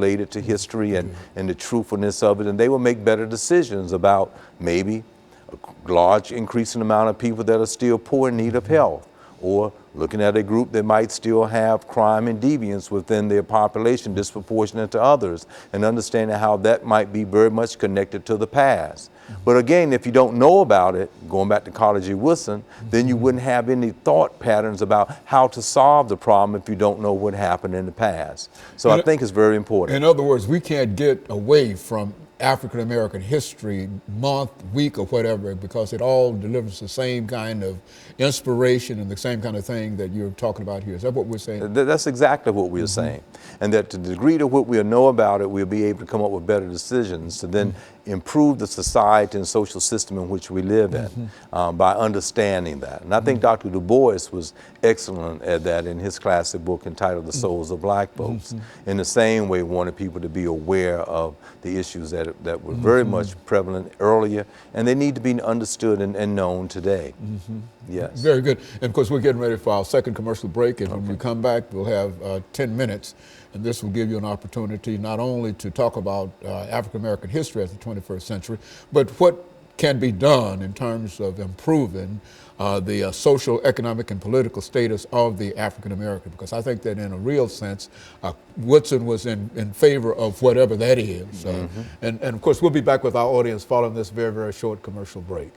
related to history and the truthfulness of it, and they will make better decisions about maybe a large increasing amount of people that are still poor in need of health, or looking at a group that might still have crime and deviance within their population disproportionate to others, and understanding how that might be very much connected to the past. But again, if you don't know about it, going back to College of Wilson, then you wouldn't have any thought patterns about how to solve the problem if you don't know what happened in the past. So I think it's very important. In other words, we can't get away from African American History Month, week, or whatever, because it all delivers the same kind of inspiration and the same kind of thing that you're talking about here. Is that what we're saying? That's exactly what we're saying. And that to the degree to what we'll know about it, we'll be able to come up with better decisions to then improve the society and social system in which we live in by understanding that. And I think Dr. Du Bois was excellent at that in his classic book entitled The Souls of Black Folks. In the same way, wanted people to be aware of the issues that were very much prevalent earlier, and they need to be understood and known today. Yes. Very good. And of course, we're getting ready for our second commercial break, and when we come back, we'll have 10 minutes, and this will give you an opportunity not only to talk about African American history as the 21st century, but what can be done in terms of improving the social, economic, and political status of the African American, because I think that in a real sense, Woodson was in favor of whatever that is. And of course, we'll be back with our audience following this very, very short commercial break.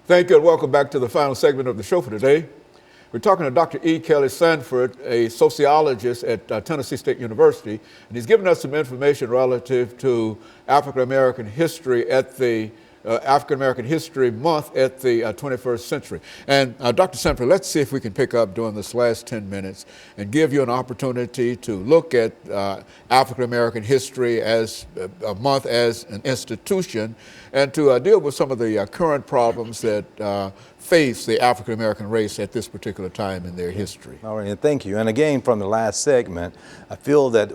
Thank you and welcome back to the final segment of the show for today. We're talking to Dr. E. Kelly Sanford, a sociologist at Tennessee State University, and he's given us some information relative to African American history at the African American History Month at the 21st century. And Dr. Sanford, let's see if we can pick up during this last 10 minutes and give you an opportunity to look at African American history as a month as an institution, and to deal with some of the current problems that face the African American race at this particular time in their history. All right, and thank you. And again, from the last segment, I feel that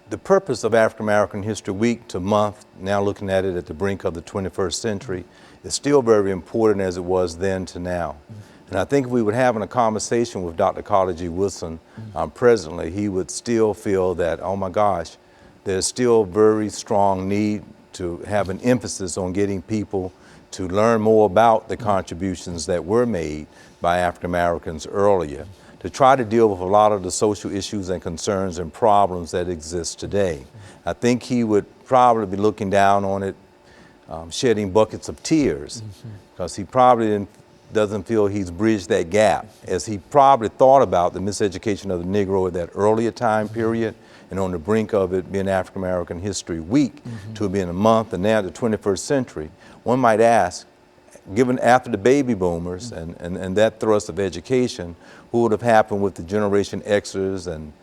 the purpose of African American History Week to month, now looking at it at the brink of the 21st century, is still very important as it was then to now. And I think if we were having a conversation with Dr. College Wilson presently, he would still feel that, oh my gosh, there's still very strong need to have an emphasis on getting people to learn more about the contributions that were made by African Americans earlier, to try to deal with a lot of the social issues and concerns and problems that exist today. I think he would probably be looking down on it, shedding buckets of tears, because he probably didn't doesn't feel he's bridged that gap, as he probably thought about the miseducation of the Negro at that earlier time period, and on the brink of it being African American History Week to it being a month, and now the 21st century. One might ask, given after the baby boomers and that thrust of education, what would have happened with the Generation Xers and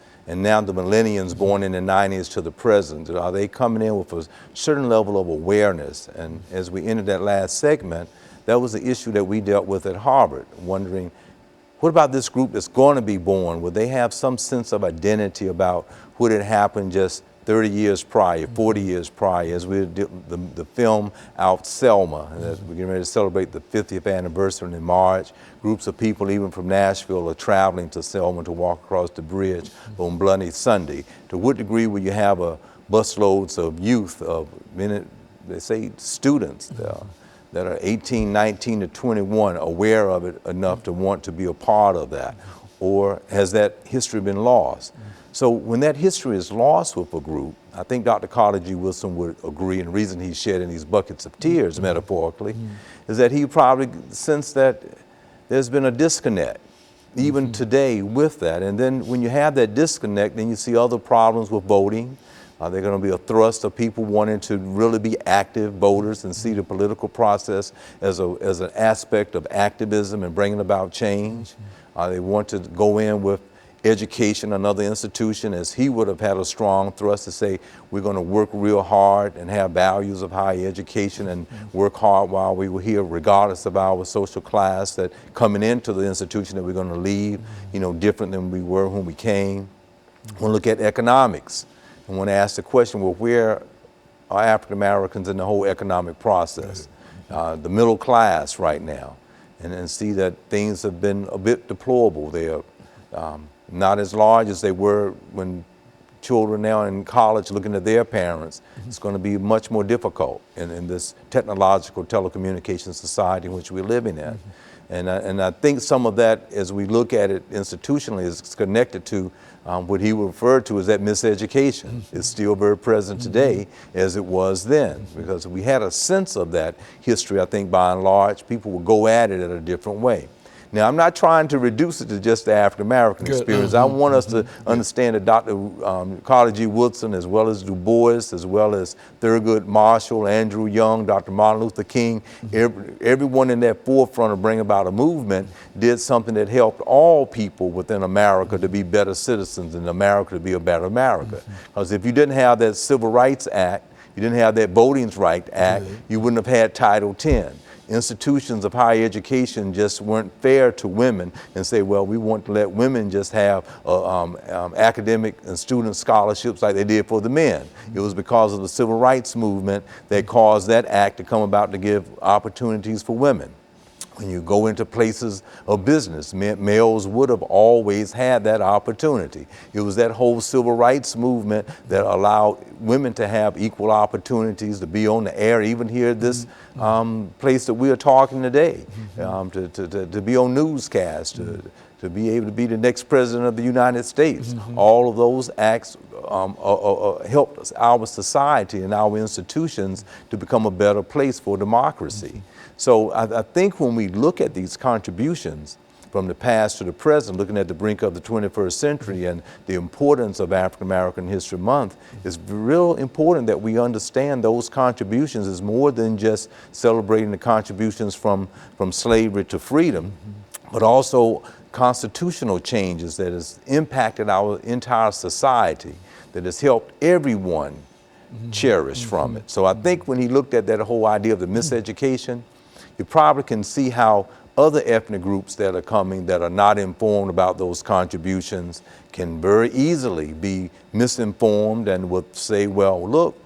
now the millennials born in the 90s to the present? Are they coming in with a certain level of awareness? And as we ended that last segment, that was the issue that we dealt with at Harvard, wondering, what about this group that's going to be born? Will they have some sense of identity about what had happened just 30 years prior, 40 years prior, as we did the film out Selma, and as we're getting ready to celebrate the 50th anniversary in March. Groups of people even from Nashville are traveling to Selma to walk across the bridge on Bloody Sunday. To what degree will you have a busloads of youth, of they say students that are 18, 19 to 21 aware of it enough to want to be a part of that? Or has that history been lost? So when that history is lost with a group, I think Dr. Carter G. Woodson would agree, and the reason he's shedding these buckets of tears, metaphorically, is that he probably sensed that there's been a disconnect, even today, with that. And then when you have that disconnect, then you see other problems with voting. Are there going to be a thrust of people wanting to really be active voters and see the political process as an aspect of activism and bringing about change? They want to go in with education, another institution, as he would have had a strong thrust to say, we're going to work real hard and have values of higher education and work hard while we were here, regardless of our social class, that coming into the institution that we're going to leave, different than we were when we came. We'll look at economics. I want to ask the question, well, where are African Americans in the whole economic process? The middle class right now, and see that things have been a bit deplorable. They are not as large as they were when children now in college looking at their parents. It's going to be much more difficult in this technological telecommunication society in which we're living in. And I think some of that, as we look at it institutionally, is connected to what he referred to as that miseducation. It's still very present today as it was then, because we had a sense of that history. I think by and large, people will go at it in a different way. Now, I'm not trying to reduce it to just the African American experience. I want us to understand that Dr. Carter G. Woodson, as well as Du Bois, as well as Thurgood Marshall, Andrew Young, Dr. Martin Luther King, everyone in that forefront of bringing about a movement did something that helped all people within America to be better citizens and America to be a better America. Because if you didn't have that Civil Rights Act, you didn't have that Voting Rights Act, you wouldn't have had Title X. Institutions of higher education just weren't fair to women and say, well, we want to let women just have academic and student scholarships like they did for the men. It was because of the civil rights movement that caused that act to come about to give opportunities for women. When you go into places of business, males would have always had that opportunity. It was that whole civil rights movement that allowed women to have equal opportunities to be on the air, even here at this place that we are talking today, to be on newscasts, to be able to be the next president of the United States. All of those acts helped our society and our institutions to become a better place for democracy. So I think when we look at these contributions from the past to the present, looking at the brink of the 21st century and the importance of African American History Month, it's real important that we understand those contributions as more than just celebrating the contributions from slavery to freedom, but also constitutional changes that has impacted our entire society, that has helped everyone cherish from it. So I think when he looked at that whole idea of the miseducation, you probably can see how other ethnic groups that are coming that are not informed about those contributions can very easily be misinformed and would say, well, look,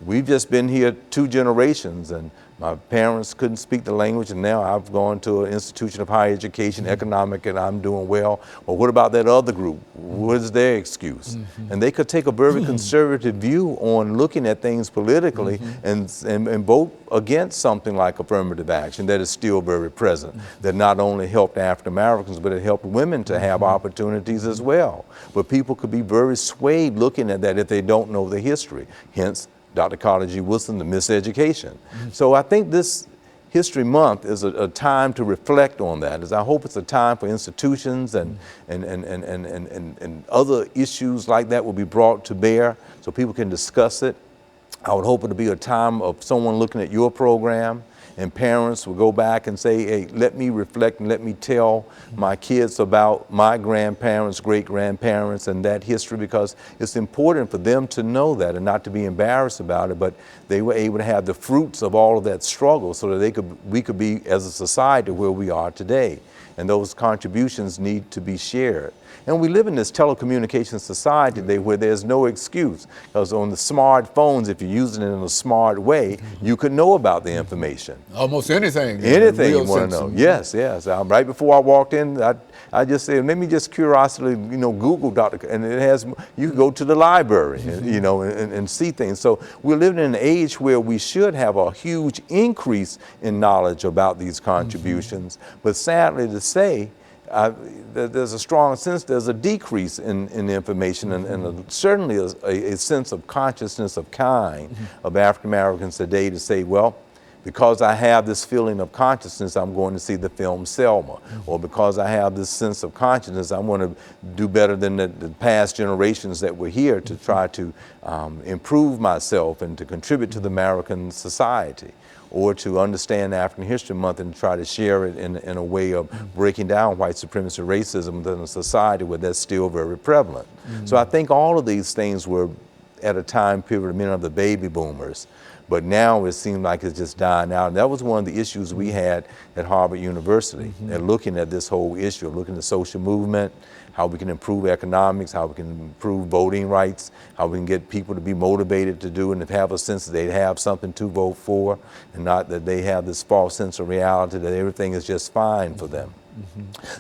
we've just been here 2 generations and my parents couldn't speak the language and now I've gone to an institution of higher education, economic, and I'm doing well. Well, what about that other group? What is their excuse? And they could take a very conservative view on looking at things politically and vote against something like affirmative action that is still very present, that not only helped African Americans, but it helped women to have opportunities as well. But people could be very swayed looking at that if they don't know the history. Hence, Dr. Carter G. Woodson, the miseducation. So I think this History Month is a time to reflect on that. As I hope it's a time for institutions and other issues like that will be brought to bear so people can discuss it. I would hope it to be a time of someone looking at your program, and parents will go back and say, hey, let me reflect and let me tell my kids about my grandparents, great-grandparents, and that history, because it's important for them to know that and not to be embarrassed about it, but they were able to have the fruits of all of that struggle so that we could be, as a society, where we are today. And those contributions need to be shared. And we live in this telecommunications society today where there's no excuse, because on the smartphones, if you're using it in a smart way, you could know about the information. Almost anything. Anything you want to know. Yes, yes. Right before I walked in, I just said, let me just curiously, Google Dr. And it has, you can go to the library, and see things. So we're living in an age where we should have a huge increase in knowledge about these contributions. But sadly to say, there's a strong sense there's a decrease in information and certainly a sense of consciousness of kind of African Americans today to say, well, because I have this feeling of consciousness, I'm going to see the film Selma. Or because I have this sense of consciousness, I'm going to do better than the past generations that were here to try to improve myself and to contribute to the American society, or to understand African History Month and try to share it in a way of breaking down white supremacy racism in a society where that's still very prevalent. So I think all of these things were at a time period, many of the baby boomers, but now it seems like it's just dying out. And that was one of the issues we had at Harvard University, and looking at this whole issue, looking at the social movement, how we can improve economics, how we can improve voting rights, how we can get people to be motivated to do and to have a sense that they have something to vote for, and not that they have this false sense of reality that everything is just fine for them.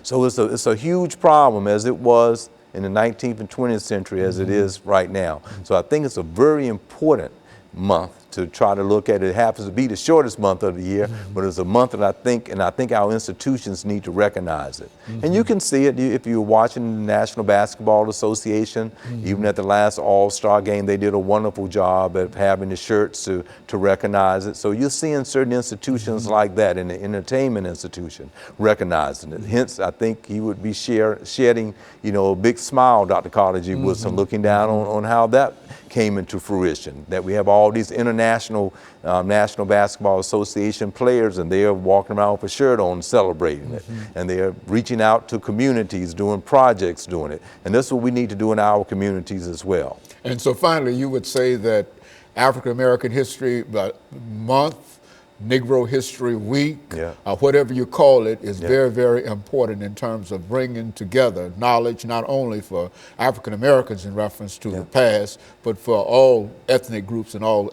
So it's a huge problem, as it was in the 19th and 20th century as it is right now. So I think it's a very important month to try to look at. It happens to be the shortest month of the year, but it's a month that I think our institutions need to recognize it. And you can see it if you're watching the National Basketball Association. Even at the last All-Star game, they did a wonderful job at having the shirts to recognize it. So you're seeing certain institutions like that, in the entertainment institution, recognizing it. Hence, I think he would be shedding, a big smile, Dr. Carter G. Woodson, looking down on how that came into fruition, that we have all these international National Basketball Association players, and they are walking around with a shirt on celebrating it, and they are reaching out to communities, doing projects, doing it, and that's what we need to do in our communities as well. And so finally, you would say that African American History Month, Negro History Week, whatever you call it, is very, very important in terms of bringing together knowledge not only for African Americans in reference to the past, but for all ethnic groups and all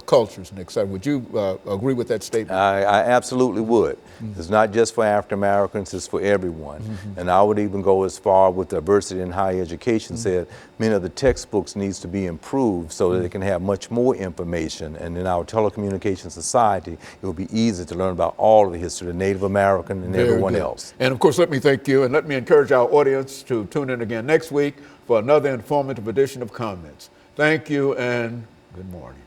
cultures and et cetera. Would you agree with that statement? I absolutely would. It's not just for African Americans, it's for everyone. And I would even go as far with diversity in higher education, said many of the textbooks needs to be improved so that they can have much more information. And in our telecommunications society, it will be easy to learn about all of the history of Native American and everyone else. And of course, let me thank you, and let me encourage our audience to tune in again next week for another informative edition of Comments. Thank you and good morning.